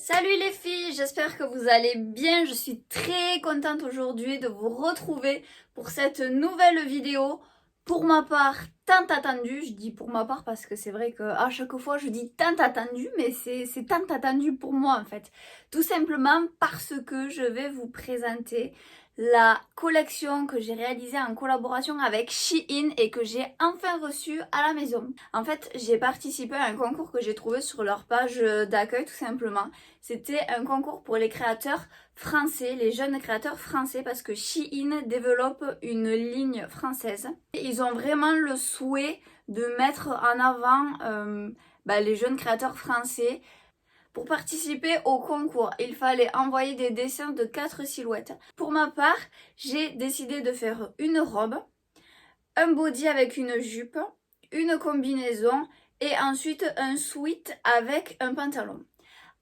Salut les filles, j'espère que vous allez bien. Je suis très contente aujourd'hui de vous retrouver pour cette nouvelle vidéo. Pour ma part, tant attendue. Je dis pour ma part parce que c'est vrai qu'à chaque fois je dis tant attendu, mais c'est tant attendu pour moi en fait. Tout simplement parce que je vais vous présenter la collection que j'ai réalisée en collaboration avec Shein et que j'ai enfin reçue à la maison. En fait, j'ai participé à un concours que j'ai trouvé sur leur page d'accueil tout simplement. C'était un concours pour les créateurs français, les jeunes créateurs français, parce que Shein développe une ligne française. Ils ont vraiment le souhait de mettre en avant les jeunes créateurs français. Pour participer au concours, il fallait envoyer des dessins de 4 silhouettes. Pour ma part, j'ai décidé de faire une robe, un body avec une jupe, une combinaison et ensuite un sweat avec un pantalon.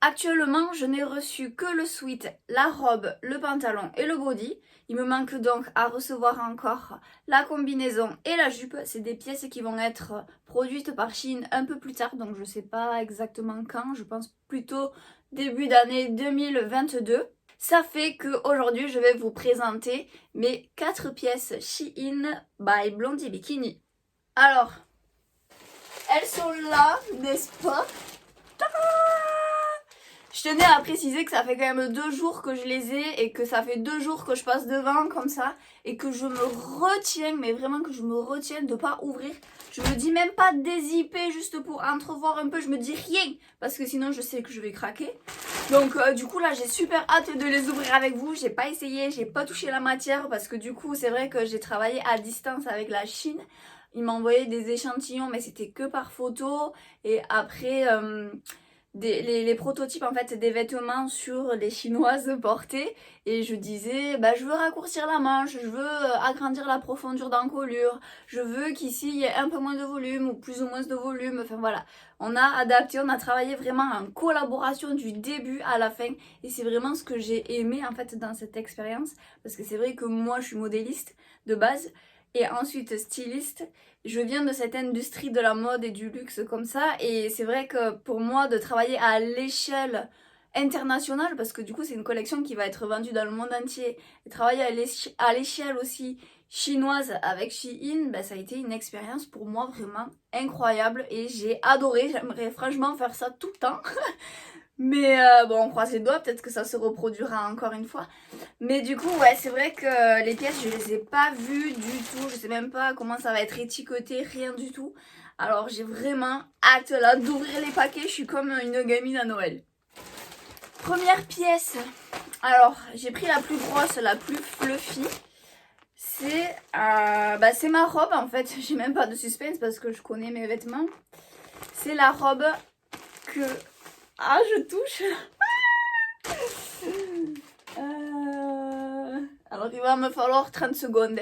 Actuellement, je n'ai reçu que le sweat, la robe, le pantalon et le body. Il me manque donc à recevoir encore la combinaison et la jupe. C'est des pièces qui vont être produites par Shein un peu plus tard, donc je ne sais pas exactement quand. Je pense plutôt début d'année 2022. Ça fait qu'aujourd'hui, je vais vous présenter mes 4 pièces Shein by Blondie Bikini. Alors, elles sont là, n'est-ce pas? Je tenais à préciser que ça fait quand même 2 jours que je les ai et que ça fait 2 jours que je passe devant comme ça et que je me retiens, mais vraiment que je me retiens de pas ouvrir. Je me dis même pas dézipper juste pour entrevoir un peu, je me dis rien parce que sinon je sais que je vais craquer. Donc du coup là j'ai super hâte de les ouvrir avec vous. J'ai pas essayé, j'ai pas touché la matière parce que du coup c'est vrai que j'ai travaillé à distance avec la Chine. Ils m'envoyaient des échantillons mais c'était que par photo et après... les prototypes en fait des vêtements sur les chinoises portées et je disais je veux raccourcir la manche, je veux agrandir la profondeur d'encolure, je veux qu'ici il y ait un peu moins de volume ou plus ou moins de volume, enfin voilà, on a adapté, on a travaillé vraiment en collaboration du début à la fin et c'est vraiment ce que j'ai aimé en fait dans cette expérience parce que c'est vrai que moi je suis modéliste de base et ensuite styliste. Je viens de cette industrie de la mode et du luxe comme ça et c'est vrai que pour moi de travailler à l'échelle internationale, parce que du coup c'est une collection qui va être vendue dans le monde entier, et travailler à l'échelle aussi chinoise avec Shein, ça a été une expérience pour moi vraiment incroyable et j'ai adoré. J'aimerais franchement faire ça tout le temps. Mais bon, on croise les doigts, peut-être que ça se reproduira encore une fois. Mais du coup, ouais, c'est vrai que les pièces, je les ai pas vues du tout. Je sais même pas comment ça va être étiqueté, rien du tout. Alors j'ai vraiment hâte là d'ouvrir les paquets. Je suis comme une gamine à Noël. Première pièce. Alors, j'ai pris la plus grosse, la plus fluffy. C'est ma robe en fait. J'ai même pas de suspense parce que je connais mes vêtements. C'est la robe que... Ah, je touche. Alors il va me falloir 30 secondes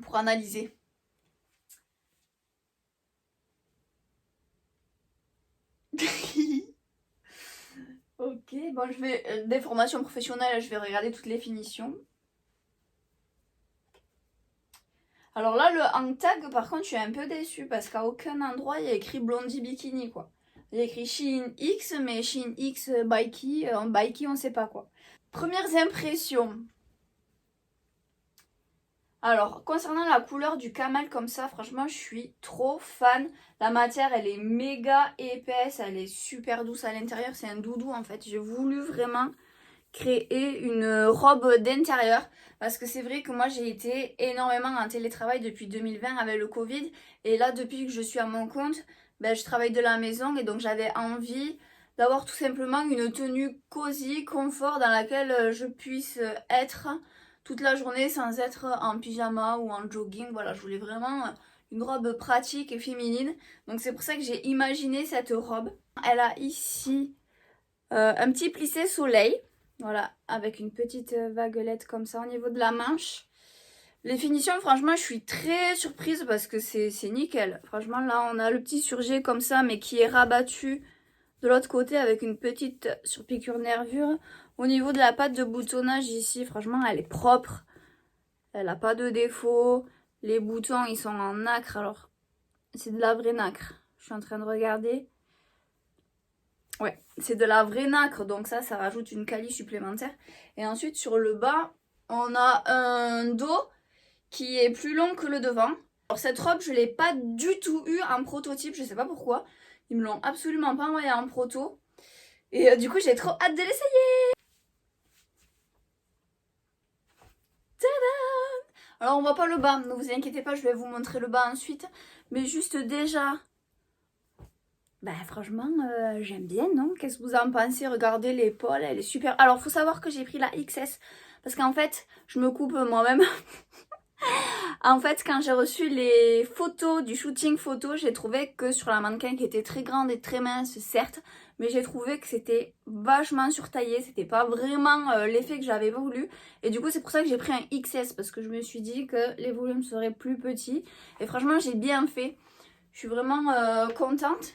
pour analyser. Ok, bon je vais... des formations professionnelles, je vais regarder toutes les finitions. Alors là, le hang tag, par contre, je suis un peu déçue parce qu'à aucun endroit il y a écrit Blondie Bikini quoi. Il y a écrit Shein X, mais Shein X Bikey, Bikey on sait pas quoi. Premières impressions. Alors, concernant la couleur du camel comme ça, franchement, je suis trop fan. La matière, elle est méga épaisse, elle est super douce à l'intérieur. C'est un doudou en fait. J'ai voulu vraiment créer une robe d'intérieur parce que c'est vrai que moi, j'ai été énormément en télétravail depuis 2020 avec le Covid. Et là, depuis que je suis à mon compte, je travaille de la maison et donc j'avais envie d'avoir tout simplement une tenue cosy, confort dans laquelle je puisse être toute la journée sans être en pyjama ou en jogging. Voilà, je voulais vraiment une robe pratique et féminine. Donc c'est pour ça que j'ai imaginé cette robe. Elle a ici un petit plissé soleil. Voilà, avec une petite vaguelette comme ça au niveau de la manche. Les finitions, franchement, je suis très surprise parce que c'est nickel. Franchement, là, on a le petit surjet comme ça, mais qui est rabattu de l'autre côté avec une petite surpiqûre nervure. Au niveau de la patte de boutonnage ici, franchement, elle est propre. Elle n'a pas de défaut. Les boutons, ils sont en nacre. Alors, c'est de la vraie nacre. Je suis en train de regarder. Ouais, c'est de la vraie nacre, donc ça rajoute une qualité supplémentaire. Et ensuite, sur le bas, on a un dos qui est plus long que le devant. Alors cette robe, je l'ai pas du tout eu en prototype, je sais pas pourquoi. Ils me l'ont absolument pas envoyé en proto. Et du coup, j'ai trop hâte de l'essayer. Tadam! Alors on voit pas le bas, ne vous inquiétez pas, je vais vous montrer le bas ensuite. Mais juste déjà... Bah franchement, j'aime bien, non? Qu'est-ce que vous en pensez? Regardez l'épaule, elle est super. Alors faut savoir que j'ai pris la XS parce qu'en fait, je me coupe moi-même. En fait, quand j'ai reçu les photos du shooting photo, j'ai trouvé que sur la mannequin qui était très grande et très mince, certes, mais j'ai trouvé que c'était vachement surtaillé, c'était pas vraiment l'effet que j'avais voulu. Et du coup, c'est pour ça que j'ai pris un XS parce que je me suis dit que les volumes seraient plus petits. Et franchement, j'ai bien fait. Je suis vraiment contente.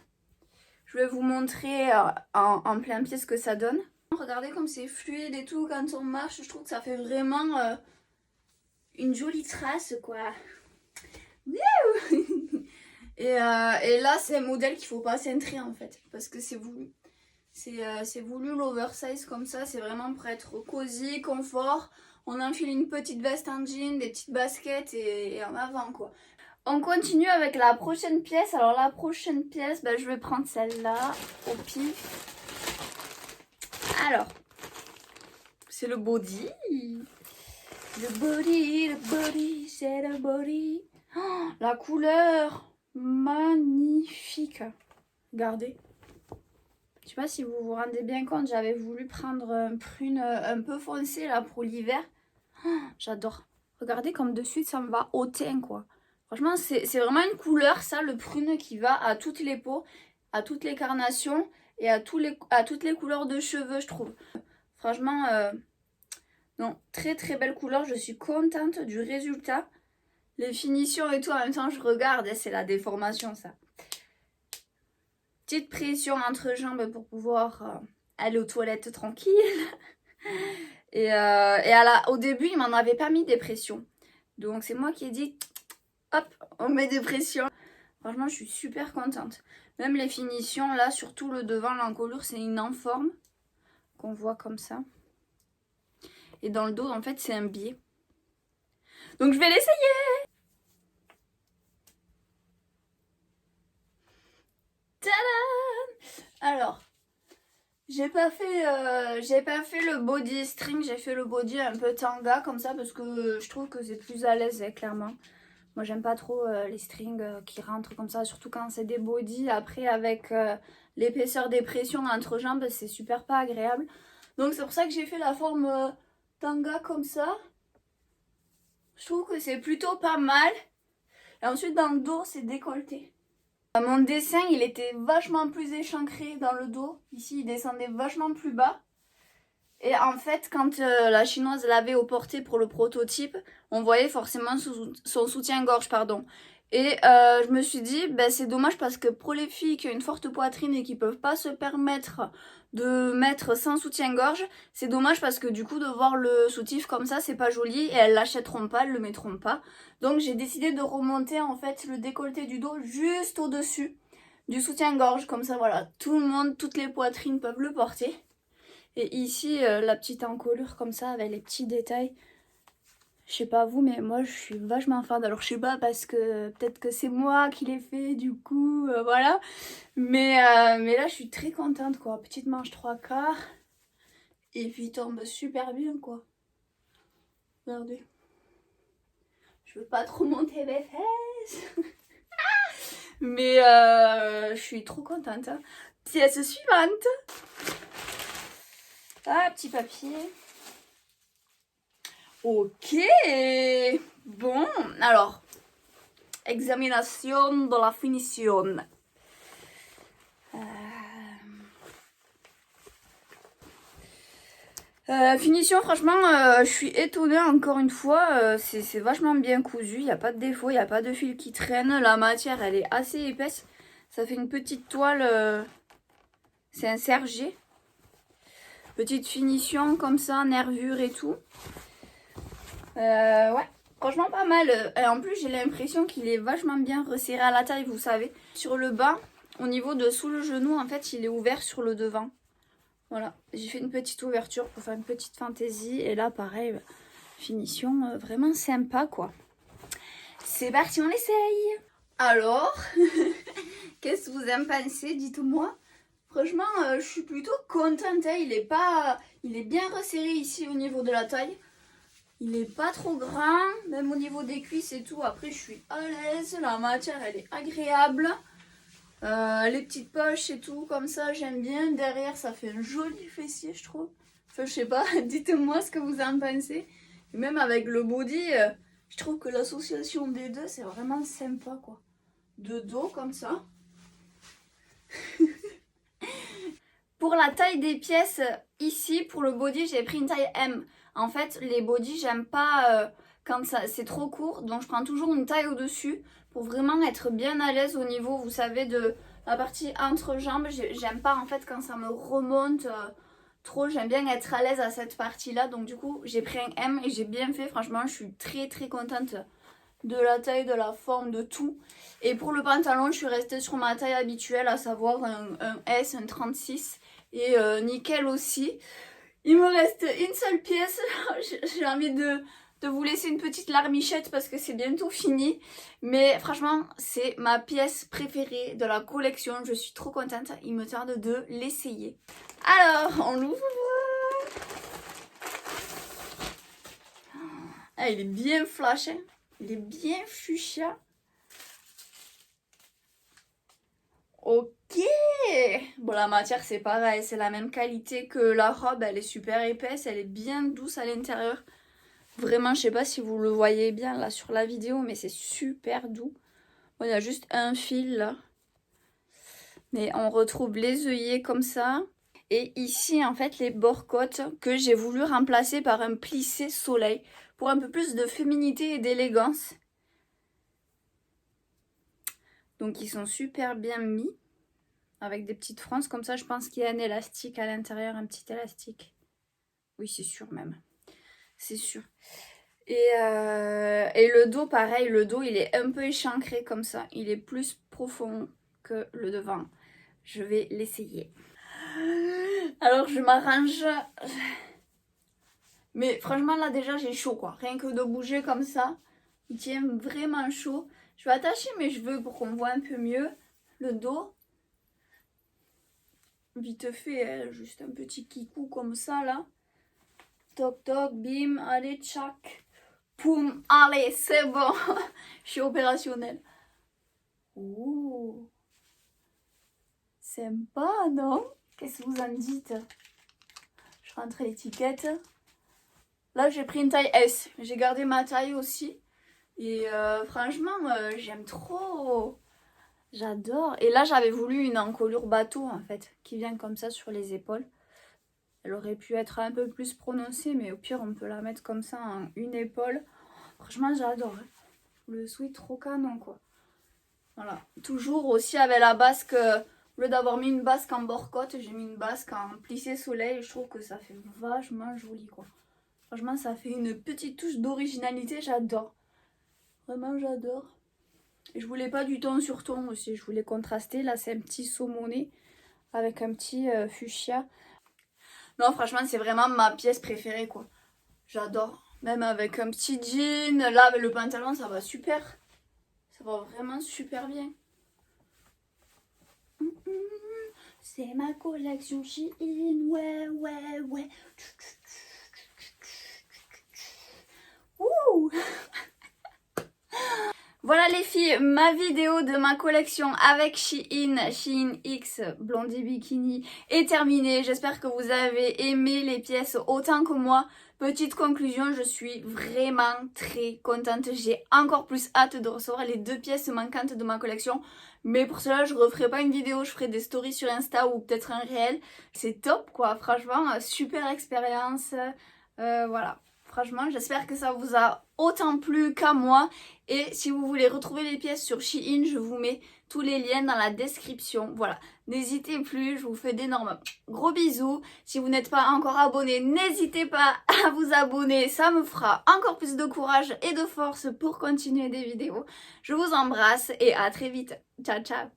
Je vais vous montrer en plein pied ce que ça donne. Regardez comme c'est fluide et tout quand on marche. Je trouve que ça fait vraiment une jolie trace quoi. et là c'est un modèle qu'il faut pas cintrer en fait. Parce que c'est voulu. C'est voulu l'oversize comme ça. C'est vraiment pour être cosy, confort. On enfile une petite veste en jean, des petites baskets et en avant quoi. On continue avec la prochaine pièce. Alors la prochaine pièce, je vais prendre celle-là au pif. Alors, c'est le body. Le body, c'est le body. Oh, la couleur, magnifique. Regardez. Je sais pas si vous vous rendez bien compte, j'avais voulu prendre un prune un peu foncé là pour l'hiver. Oh, j'adore. Regardez comme dessus ça me va au teint quoi. Franchement, c'est vraiment une couleur, ça, le prune, qui va à toutes les peaux, à toutes les carnations et à toutes les couleurs de cheveux, je trouve. Franchement, non, très très belle couleur. Je suis contente du résultat. Les finitions et tout, en même temps, je regarde, c'est la déformation, ça. Petite pression entre jambes pour pouvoir aller aux toilettes tranquille. Et au début, il m'en avait pas mis des pressions. Donc, c'est moi qui ai dit... Hop, on met des pressions. Franchement, je suis super contente. Même les finitions, là, surtout le devant, l'encolure, c'est une enforme qu'on voit comme ça. Et dans le dos, en fait, c'est un biais. Donc, je vais l'essayer. Tadam! Alors, j'ai pas fait le body string, j'ai fait le body un peu tanga comme ça parce que je trouve que c'est plus à l'aise, clairement. Moi, j'aime pas trop les strings qui rentrent comme ça, surtout quand c'est des bodys. Après, avec l'épaisseur des pressions entre jambes, c'est super pas agréable. Donc, c'est pour ça que j'ai fait la forme tanga comme ça. Je trouve que c'est plutôt pas mal. Et ensuite, dans le dos, c'est décolleté. Mon dessin, il était vachement plus échancré dans le dos. Ici, il descendait vachement plus bas. Et en fait, quand la chinoise l'avait au porté pour le prototype, on voyait forcément son soutien-gorge, pardon. Et je me suis dit, c'est dommage parce que pour les filles qui ont une forte poitrine et qui peuvent pas se permettre de mettre sans soutien-gorge, c'est dommage parce que du coup, de voir le soutif comme ça, c'est pas joli et elles l'achèteront pas, elles le mettront pas. Donc j'ai décidé de remonter en fait le décolleté du dos juste au-dessus du soutien-gorge. Comme ça, voilà, tout le monde, toutes les poitrines peuvent le porter. Et ici, la petite encolure comme ça, avec les petits détails. Je sais pas vous, mais moi, je suis vachement fan. Alors, je sais pas, parce que peut-être que c'est moi qui l'ai fait, du coup, voilà. Mais là, je suis très contente, quoi. Petite manche 3/4. Et puis, il tombe super bien, quoi. Regardez. Je veux pas trop monter mes fesses. Mais je suis trop contente. Hein. Pièce suivante. Ah, petit papier. Ok. Bon, alors. Examination de la finition. Finition, franchement, je suis étonnée encore une fois. C'est vachement bien cousu. Il n'y a pas de défaut, il n'y a pas de fil qui traîne. La matière, elle est assez épaisse. Ça fait une petite toile. C'est un sergé. Petite finition comme ça, nervure et tout. Ouais, franchement pas mal. Et en plus, j'ai l'impression qu'il est vachement bien resserré à la taille, vous savez. Sur le bas, au niveau de sous le genou, en fait, il est ouvert sur le devant. Voilà, j'ai fait une petite ouverture pour faire une petite fantaisie. Et là, pareil, finition vraiment sympa, quoi. C'est parti, on essaye. Alors, qu'est-ce que vous en pensez? Dites-moi. Franchement, je suis plutôt contente. Hein. Il est bien resserré ici au niveau de la taille. Il est pas trop grand, même au niveau des cuisses et tout. Après, je suis à l'aise. La matière, elle est agréable. Les petites poches et tout, comme ça, j'aime bien. Derrière, ça fait un joli fessier, je trouve. Enfin, je sais pas, dites-moi ce que vous en pensez. Et même avec le body, je trouve que l'association des deux, c'est vraiment sympa, quoi. De dos, comme ça. Pour la taille des pièces, ici, pour le body, j'ai pris une taille M. En fait, les bodys, j'aime pas quand c'est trop court. Donc, je prends toujours une taille au-dessus pour vraiment être bien à l'aise au niveau, vous savez, de la partie entre jambes. J'aime pas, en fait, quand ça me remonte trop. J'aime bien être à l'aise à cette partie-là. Donc, du coup, j'ai pris un M et j'ai bien fait. Franchement, je suis très, très contente de la taille, de la forme, de tout. Et pour le pantalon, je suis restée sur ma taille habituelle, à savoir un S, un 36. Et nickel aussi. Il me reste une seule pièce. J'ai envie de vous laisser une petite larmichette parce que c'est bientôt fini. Mais franchement, c'est ma pièce préférée de la collection. Je suis trop contente. Il me tarde de l'essayer. Alors, on l'ouvre. Ah, il est bien flash. Hein. Il est bien fuchsia. Ok. Bon, la matière, c'est pareil. C'est la même qualité que la robe. Elle est super épaisse. Elle est bien douce à l'intérieur. Vraiment, je sais pas si vous le voyez bien là sur la vidéo, mais c'est super doux. Bon, il y a juste un fil là. Mais on retrouve les œillets comme ça. Et ici, en fait, les bords-côtes que j'ai voulu remplacer par un plissé soleil. Pour un peu plus de féminité et d'élégance. Donc, ils sont super bien mis. Avec des petites franges comme ça. Je pense qu'il y a un élastique à l'intérieur, un petit élastique. Oui, c'est sûr même. C'est sûr. Et le dos, pareil, le dos, il est un peu échancré comme ça. Il est plus profond que le devant. Je vais l'essayer. Alors, je m'arrange. Mais franchement, là, déjà, j'ai chaud, quoi. Rien que de bouger comme ça, il tient vraiment chaud. Je vais attacher mes cheveux pour qu'on voit un peu mieux le dos. Vite fait, hein, juste un petit kikou comme ça, là. Toc, toc, bim, allez, tchac. Poum, allez, c'est bon. Je suis opérationnelle. Ouh. Sympa, non? Qu'est-ce que vous en dites? Je rentre l'étiquette. Là, j'ai pris une taille S. J'ai gardé ma taille aussi. Et franchement, j'aime trop. J'adore. Et là, j'avais voulu une encolure bateau, en fait, qui vient comme ça sur les épaules. Elle aurait pu être un peu plus prononcée, mais au pire, on peut la mettre comme ça en une épaule. Franchement, j'adore. Hein. Le sweat, trop canon, quoi. Voilà. Toujours aussi avec la basque, au lieu d'avoir mis une basque en bord-côte, j'ai mis une basque en plissé soleil. Je trouve que ça fait vachement joli, quoi. Franchement, ça fait une petite touche d'originalité. J'adore. Vraiment, j'adore. Et je voulais pas du ton sur ton aussi. Je voulais contraster. Là, c'est un petit saumoné avec un petit fuchsia. Non, franchement, c'est vraiment ma pièce préférée, quoi. J'adore. Même avec un petit jean. Là, avec le pantalon, ça va super. Ça va vraiment super bien. C'est ma collection Shein. Ouais, ouais, ouais. Ouh. Voilà les filles, ma vidéo de ma collection avec Shein X Blondie Bikini est terminée. J'espère que vous avez aimé les pièces autant que moi. Petite conclusion, je suis vraiment très contente. J'ai encore plus hâte de recevoir les 2 pièces manquantes de ma collection. Mais pour cela, je ne referai pas une vidéo, je ferai des stories sur Insta ou peut-être un réel. C'est top quoi, franchement, super expérience. Voilà. Franchement, j'espère que ça vous a autant plu qu'à moi. Et si vous voulez retrouver les pièces sur Shein, je vous mets tous les liens dans la description. Voilà, n'hésitez plus, je vous fais d'énormes gros bisous. Si vous n'êtes pas encore abonné, n'hésitez pas à vous abonner. Ça me fera encore plus de courage et de force pour continuer des vidéos. Je vous embrasse et à très vite. Ciao, ciao.